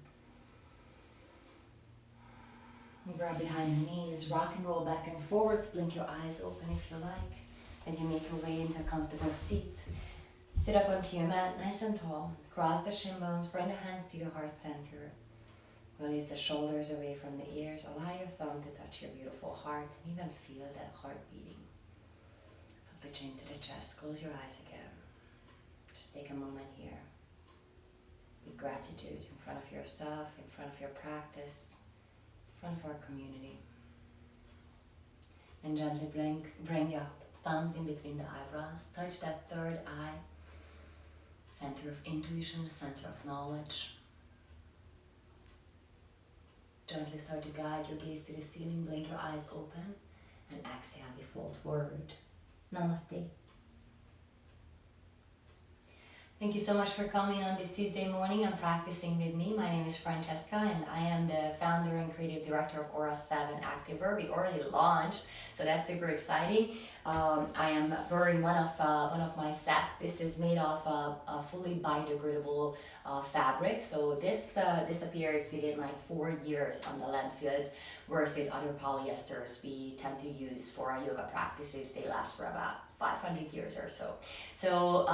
Grab behind the knees, rock and roll back and forth. Blink your eyes open if you like. As you make your way into a comfortable seat, sit up onto your mat nice and tall. Cross the shin bones, bring the hands to your heart center. Release the shoulders away from the ears. Allow your thumb to touch your beautiful heart and even feel that heart beating. Tuck the chin to the chest. Close your eyes again. Just take a moment here with gratitude in front of yourself, in front of your practice, in front of our community. And gently bring your thumbs in between the eyebrows. Touch that third eye, center of intuition, center of knowledge. Gently start to guide your gaze to the ceiling, blink your eyes open, and exhale, we fold forward. Namaste. Thank you so much for coming on this Tuesday morning and practicing with me. My name is Francesca and I am the founder and creative director of Aura 7 Activewear. We already launched, so that's super exciting. I am wearing one of my sets. This is made of a fully biodegradable fabric. So this disappears within like 4 years on the landfills, versus other polyesters we tend to use for our yoga practices. They last for about 500 years or so. So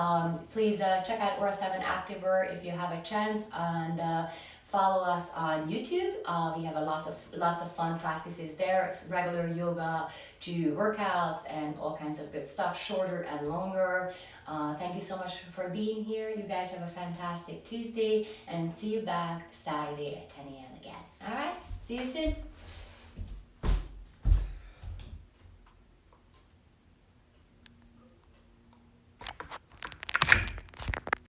please check out Aura 7 Activewear if you have a chance, and follow us on YouTube. We have lots of fun practices there. It's regular yoga to workouts and all kinds of good stuff, shorter and longer. Thank you so much for being here. You guys have a fantastic Tuesday, and see you back Saturday at 10 a.m. again. All right, see you soon.